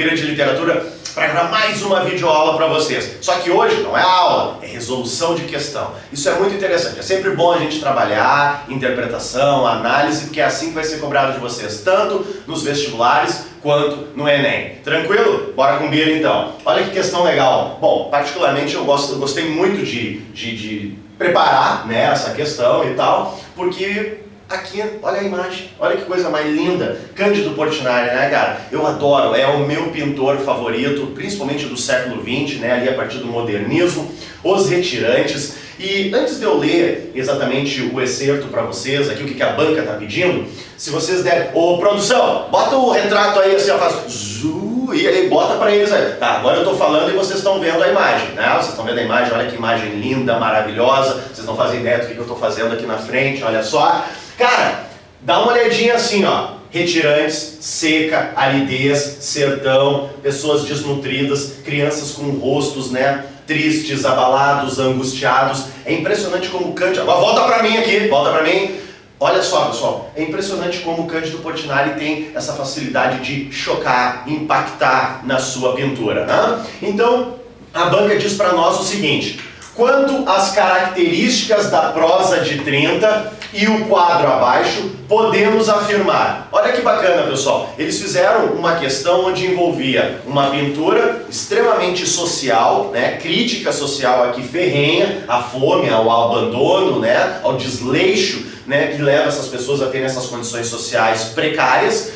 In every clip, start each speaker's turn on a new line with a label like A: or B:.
A: Bira de Literatura, para gravar mais uma videoaula para vocês. Só que hoje não é aula, é resolução de questão. Isso é muito interessante, é sempre bom a gente trabalhar interpretação, análise, porque é assim que vai ser cobrado de vocês, tanto nos vestibulares quanto no Enem. Tranquilo? Bora com Bira então. Olha que questão legal. Bom, particularmente eu gostei muito de preparar, né, essa questão e tal, porque aqui, olha a imagem, olha que coisa mais linda, Cândido Portinari, né, cara? Eu adoro, é o meu pintor favorito, principalmente do século XX, né, ali a partir do modernismo, Os Retirantes. E antes de eu ler exatamente o excerto para vocês, aqui o que a banca está pedindo, se vocês derem, ô produção, bota o retrato aí assim, eu faço zu, e aí bota para eles aí. Tá, agora eu estou falando e vocês estão vendo a imagem, né? Vocês estão vendo a imagem, olha que imagem linda, maravilhosa, vocês não fazem ideia do que eu estou fazendo aqui na frente, olha só. Cara, dá uma olhadinha assim, ó. Retirantes, seca, aridez, sertão, pessoas desnutridas, crianças com rostos, né, tristes, abalados, angustiados. É impressionante como Cândido... Agora volta pra mim aqui, volta pra mim. Olha só, pessoal, é impressionante como o Cândido Portinari tem essa facilidade de chocar, impactar na sua pintura, né? Então, a banca diz pra nós o seguinte: quanto às características da prosa de 30 e o quadro abaixo, podemos afirmar. Olha que bacana, pessoal. Eles fizeram uma questão onde envolvia uma pintura extremamente social, né, crítica social aqui ferrenha, à fome, ao abandono, né, ao desleixo, né, que leva essas pessoas a terem essas condições sociais precárias.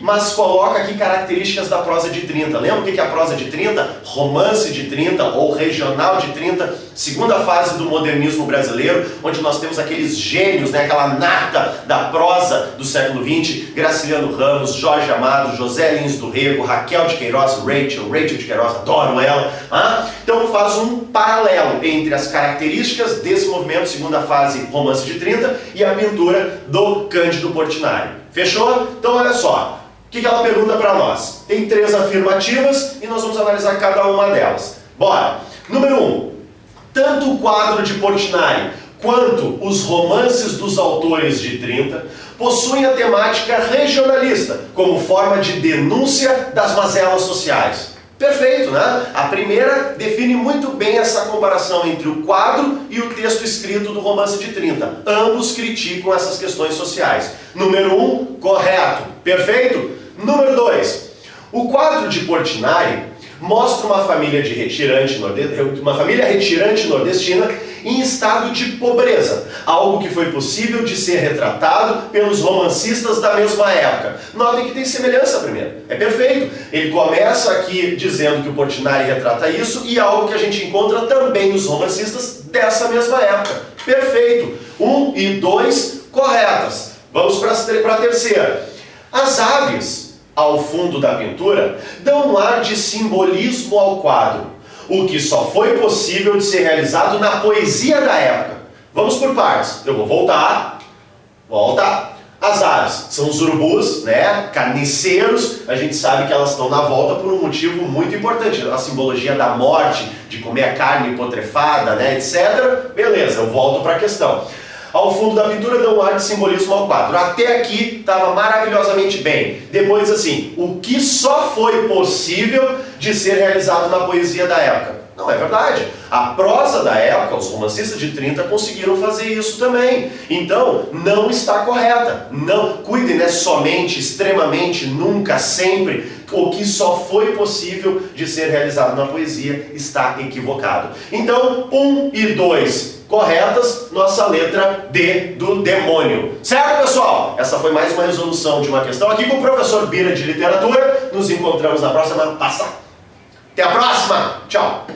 A: Mas coloca aqui características da prosa de 30. Lembra o que é a prosa de 30? Romance de 30 ou regional de 30, segunda fase do modernismo brasileiro, onde nós temos aqueles gênios, né, aquela nata da prosa do século XX, Graciliano Ramos, Jorge Amado, José Lins do Rego, Raquel de Queiroz, Rachel de Queiroz, adoro ela. Então faz um paralelo entre as características desse movimento, segunda fase, romance de 30, e a pintura do Cândido Portinari. Fechou? Então olha só, o que ela pergunta para nós? Tem 3 afirmativas e nós vamos analisar cada uma delas. Bora! Número 1. Tanto o quadro de Portinari quanto os romances dos autores de 30 possuem a temática regionalista como forma de denúncia das mazelas sociais. Perfeito, né? A primeira define muito bem essa comparação entre o quadro e o texto escrito do romance de 30. Ambos criticam essas questões sociais. Número 1, correto. Perfeito? Número 2, o quadro de Portinari mostra uma família retirante nordestina em estado de pobreza, algo que foi possível de ser retratado pelos romancistas da mesma época. Notem que tem semelhança primeiro, é perfeito. Ele começa aqui dizendo que o Portinari retrata isso e algo que a gente encontra também nos romancistas dessa mesma época. Perfeito. 1 e 2 corretas. Vamos para a terceira. As aves ao fundo da pintura dão um ar de simbolismo ao quadro, o que só foi possível de ser realizado na poesia da época. Vamos por partes. Eu vou voltar. Volta. As aves são os urubus, né? Carniceiros. A gente sabe que elas estão na volta por um motivo muito importante. A simbologia da morte, de comer a carne putrefada, né? Etc. Beleza, eu volto para a questão. Ao fundo da pintura dá um ar de simbolismo ao quadro. Até aqui estava maravilhosamente bem. Depois assim, o que só foi possível de ser realizado na poesia da época? Não é verdade. A prosa da época, os romancistas de 30 conseguiram fazer isso também. Então, não está correta. Não, cuidem, né? Somente, extremamente, nunca, sempre. O que só foi possível de ser realizado na poesia está equivocado. Então, 1 e 2 corretas, nossa letra D do demônio. Certo, pessoal? Essa foi mais uma resolução de uma questão aqui com o professor Bira de Literatura. Nos encontramos na próxima. Até a próxima! Tchau!